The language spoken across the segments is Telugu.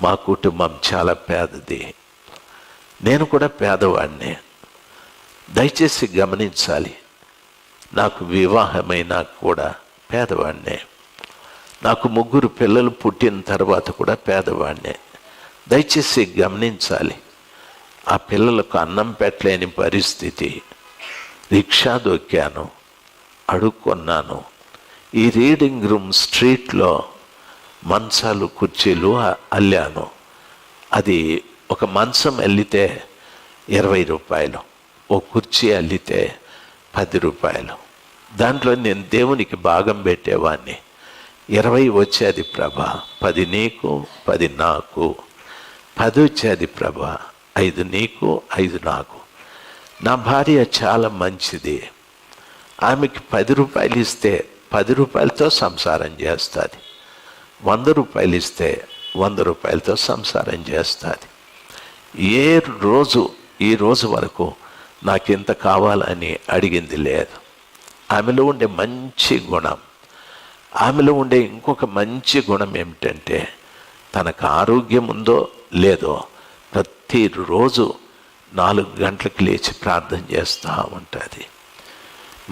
మా కుటుంబం చాలా పేదది, నేను కూడా పేదవాడినే. దయచేసి గమనించాలి, నాకు వివాహమైనా కూడా పేదవాడినే. నాకు 3 పిల్లలు పుట్టిన తర్వాత కూడా పేదవాడినే. దయచేసి గమనించాలి, ఆ పిల్లలకు అన్నం పెట్టలేని పరిస్థితి. రిక్షా దొక్కాను, అడుక్కున్నాను. ఈ రీడింగ్ రూమ్ స్ట్రీట్లో మంచాలు కుర్చీలు అల్లాను. అది ఒక మంచం అల్లితే 20 రూపాయలు, ఓ కుర్చీ అల్లితే 10 రూపాయలు. దాంట్లో నేను దేవునికి భాగం పెట్టేవాడిని. 20 వచ్చేది ప్రభా, 10 నీకు 10 నాకు. 10 వచ్చేది ప్రభా, 5 నీకు 5 నాకు. నా భార్య చాలా మంచిది. ఆమెకి 10 రూపాయలు ఇస్తే 10 రూపాయలతో సంసారం చేస్తుంది. 100 రూపాయలు ఇస్తే 100 రూపాయలతో సంసారం చేస్తుంది. ఈ రోజు వరకు నాకింత కావాలని అడిగింది లేదు. ఆమెలో ఉండే మంచి గుణం, ఆమెలో ఉండే ఇంకొక మంచి గుణం ఏమిటంటే, తనకు ఆరోగ్యం ఉందో లేదో ప్రతిరోజు 4 గంటలకు లేచి ప్రార్థన చేస్తూ ఉంటుంది.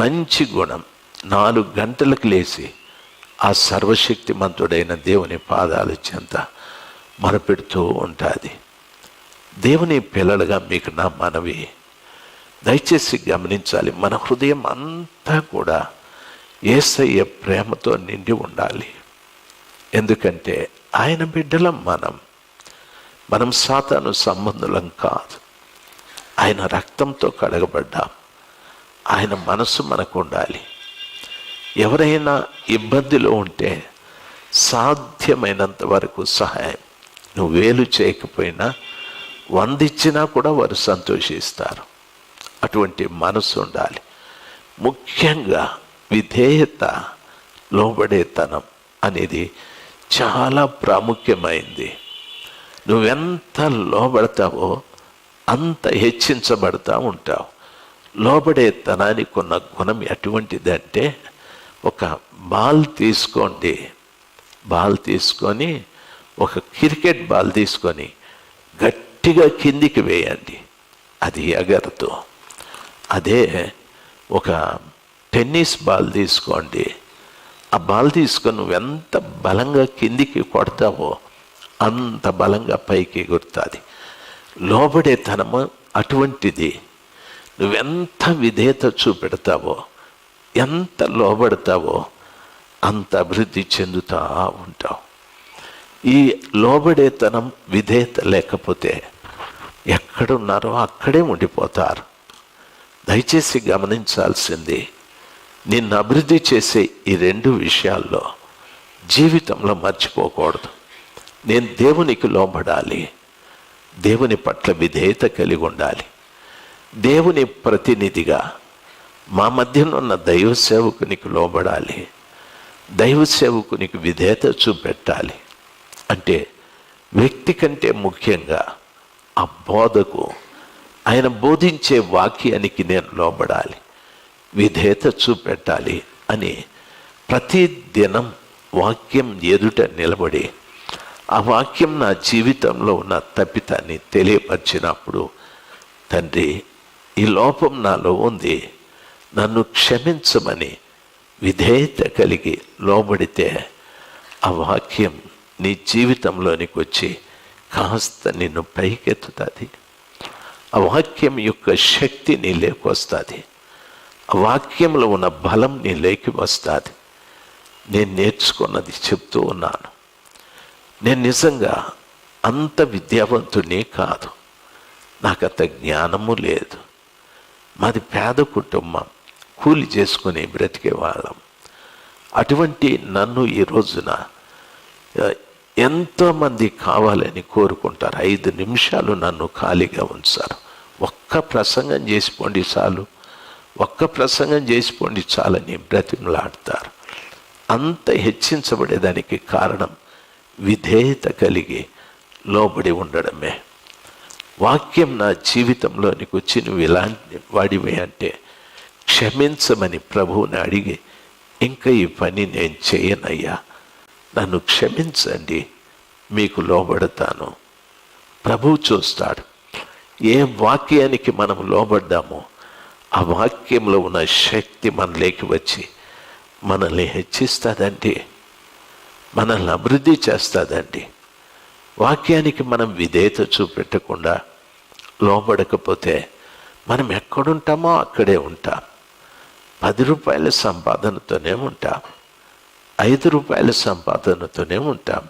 మంచి గుణం. 4 గంటలకు లేచి ఆ సర్వశక్తిమంతుడైన దేవుని పాదాల చెంత మొరపెడుతూ ఉంటుంది. దేవుని పిల్లలుగా మీకు నా మనవి, దయచేసి గమనించాలి, మన హృదయం అంతా కూడా యేసయ్య ప్రేమతో నిండి ఉండాలి. ఎందుకంటే ఆయన బిడ్డలం మనం సాతాను సంబంధులం కాదు. ఆయన రక్తంతో కడగబడ్డాం. ఆయన మనసు మనకు ఉండాలి. ఎవరైనా ఇబ్బందిలో ఉంటే సాధ్యమైనంత వరకు సహాయం, నువ్వు వేలు చేయకపోయినా 100 ఇచ్చినా కూడా వారు సంతోషిస్తారు. అటువంటి మనసు ఉండాలి. ముఖ్యంగా విధేయత, లోబడేతనం అనేది చాలా ప్రాముఖ్యమైంది. నువ్వెంత లోబడతావో అంత హెచ్చించబడతా ఉంటావు. లోబడేతనానికి ఉన్న గుణం ఎటువంటిదంటే, ఒక బాల్ తీసుకొని ఒక క్రికెట్ బాల్ తీసుకొని గట్టిగా కిందికి వేయండి, అది ఎగరదు. అదే ఒక టెన్నిస్ బాల్ తీసుకోండి, ఆ బాల్ తీసుకొని నువ్వెంత బలంగా కిందికి కొడతావో అంత బలంగా పైకి ఎగురుతుంది. లోబడేతనము అటువంటిది. నువ్వెంత విధేయత చూపెడతావో, ఎంత లోబడతావో అంత అభివృద్ధి చెందుతూ ఉంటావు. ఈ లోబడేతనం, విధేయత లేకపోతే ఎక్కడున్నారో అక్కడే ఉండిపోతారు. దయచేసి గమనించాల్సింది, నిన్ను అభివృద్ధి చేసే ఈ 2 విషయాల్లో జీవితంలో మర్చిపోకూడదు. నేను దేవునికి లోబడాలి, దేవుని పట్ల విధేయత కలిగి ఉండాలి. దేవుని ప్రతినిధిగా మా మధ్యలో ఉన్న దైవ సేవకునికి లోబడాలి, దైవ సేవకునికి విధేయత చూపెట్టాలి. అంటే వ్యక్తి కంటే ముఖ్యంగా ఆ బోధకు, ఆయన బోధించే వాక్యానికి నేను లోబడాలి, విధేయత చూపెట్టాలి అని ప్రతి దినం వాక్యం ఎదుట నిలబడి ఆ వాక్యం నా జీవితంలో ఉన్న తప్పితాన్ని తెలియపరిచినప్పుడు, తండ్రి ఈ లోపం నాలో ఉంది, నన్ను క్షమించమని విధేయత కలిగి లోబడితే ఆ వాక్యం నీ జీవితంలోనికి వచ్చి కాస్త నిన్ను పైకెత్తుతుంది. ఆ వాక్యం యొక్క శక్తి నీ లేకి వస్తుంది. ఆ వాక్యంలో ఉన్న బలం నీ లేకి వస్తుంది. నేను నేర్చుకున్నది చెప్తూ ఉన్నాను. నేను నిజంగా అంత విద్యావంతుని కాదు, నాకు అంత జ్ఞానము లేదు. మాది పేద కుటుంబం, కూలి చేసుకుని బ్రతికే వాళ్ళం. అటువంటి నన్ను ఈ రోజున ఎంతోమంది కావాలని కోరుకుంటారు. 5 నిమిషాలు నన్ను ఖాళీగా ఉంచారు. ఒక్క ప్రసంగం చేసిపోండి చాలు, ఒక్క ప్రసంగం చేసిపోండి చాలని బ్రతిమలాడతారు. అంత హెచ్చించబడేదానికి కారణం విధేయత కలిగి లోబడి ఉండడమే. వాక్యం నా జీవితంలోనికి వచ్చి నువ్వు ఇలాంటి వాడివే అంటే క్షమించమని ప్రభువుని అడిగి, ఇంకా ఈ పని నేను చేయనయ్యా, నన్ను క్షమించండి, మీకు లోబడతాను. ప్రభువు చూస్తాడు. ఏ వాక్యానికి మనం లోబడ్డామో ఆ వాక్యంలో ఉన్న శక్తి మనలోకి వచ్చి మనల్ని హెచ్చిస్తుందండి, మనల్ని అభివృద్ధి చేస్తుందండి. వాక్యానికి మనం విధేయత చూపెట్టకుండా లోబడకపోతే మనం ఎక్కడుంటామో అక్కడే ఉంటాం. 10 రూపాయల సంపాదనతోనే ఉంటాం, 5 రూపాయల సంపాదనతోనే ఉంటాం,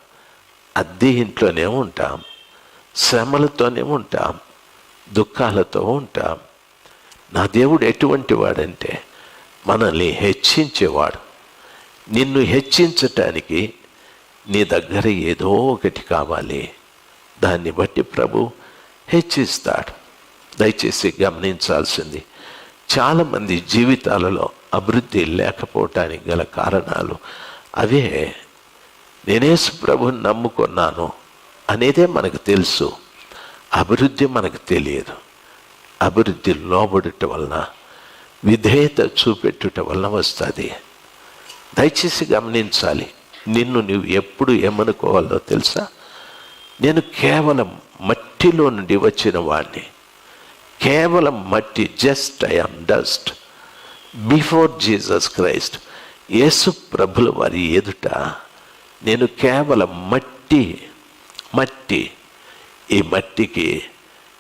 అద్దె ఇంట్లోనే ఉంటాం, శ్రమలతోనే ఉంటాం, దుఃఖాలతో ఉంటాం. నా దేవుడు ఎటువంటి వాడంటే మనల్ని హెచ్చించేవాడు. నిన్ను హెచ్చించటానికి నీ దగ్గర ఏదో ఒకటి కావాలి, దాన్ని బట్టి ప్రభు హెచ్చిస్తాడు. దయచేసి గమనించాల్సింది, చాలామంది జీవితాలలో అభివృద్ధి లేకపోవటానికి గల కారణాలు అవే. నేనేసు ప్రభుని నమ్ముకున్నాను అనేదే మనకు తెలుసు, అభివృద్ధి మనకు తెలియదు. అభివృద్ధి లోబడుట వలన, విధేయత చూపెట్టుట వలన వస్తుంది. దయచేసి గమనించాలి. నిన్ను నువ్వు ఎప్పుడు ఏమనుకోవాలో తెలుసా? నేను కేవలం మట్టిలో నుండి వచ్చిన వాడిని, కేవలం మట్టి, just I am dust before Jesus Christ. యేసు ప్రభుల వారి ఎదుట నేను కేవలం మట్టి. ఈ మట్టికి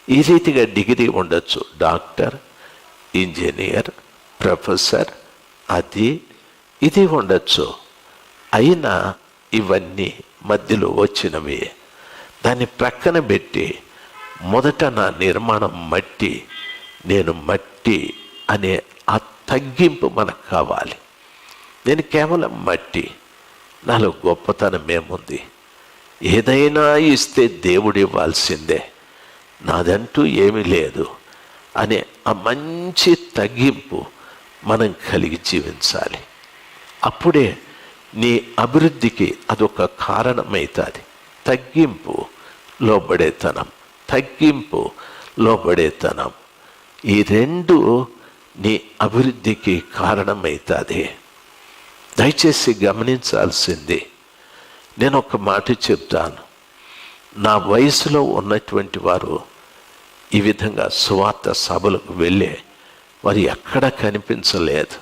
ఈ రీతిగా డిగ్రీ ఉండొచ్చు, డాక్టర్, ఇంజనీర్, ప్రొఫెసర్, అది ఇది ఉండొచ్చు. అయినా ఇవన్నీ మధ్యలో వచ్చినవి. దాన్ని ప్రక్కన పెట్టి మొదట నా నిర్మాణం మట్టి, నేను మట్టి అనే ఆ తగ్గింపు మనకు కావాలి. నేను కేవలం మట్టి, నాలో గొప్పతనం ఏముంది? ఏదైనా ఇస్తే దేవుడు ఇవ్వాల్సిందే, నాదంటూ ఏమీ లేదు అనే ఆ మంచి తగ్గింపు మనం కలిగి జీవించాలి. అప్పుడే నీ అభివృద్ధికి అదొక కారణమవుతుంది. తగ్గింపు, లోబడేతనం, తగ్గింపు, లోబడేతనం, ఈ రెండు నీ అభివృద్ధికి కారణమవుతుంది. దయచేసి గమనించాల్సింది, నేను ఒక మాట చెప్తాను. నా వయసులో ఉన్నటువంటి వారు ఈ విధంగా సువార్త సభలకు వెళ్ళే వారు ఎక్కడ కనిపించలేదు.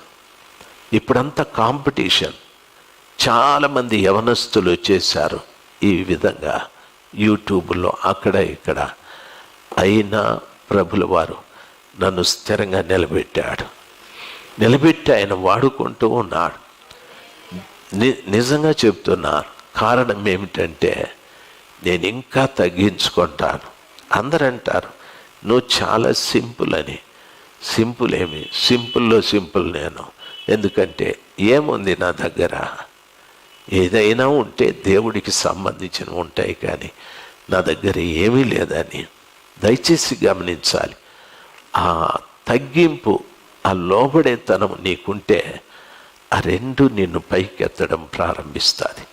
ఇప్పుడంతా కాంపిటీషన్. చాలామంది యవనస్తులు చేశారు ఈ విధంగా యూట్యూబ్లో అక్కడ ఇక్కడ. అయినా ప్రభుల వారు నన్ను స్థిరంగా నిలబెట్టి ఆయన వాడుకుంటూ ఉన్నాడు. నిజంగా చెప్తున్నాను. కారణం ఏమిటంటే నేను ఇంకా తగ్గించుకుంటాను. అందరూ అంటారు నువ్వు చాలా సింపుల్ అని. సింపుల్ ఏమి? సింపుల్లో సింపుల్ నేను. ఎందుకంటే ఏముంది నా దగ్గర? ఏదైనా ఉంటే దేవుడికి సంబంధించినవి ఉంటాయి, కానీ నా దగ్గర ఏమీ లేదని దయచేసి గమనించాలి. ఆ తగ్గింపు, ఆ లోబడేతనం నీకుంటే ఆ రెండు నిన్ను పైకెత్తడం ప్రారంభిస్తుంది.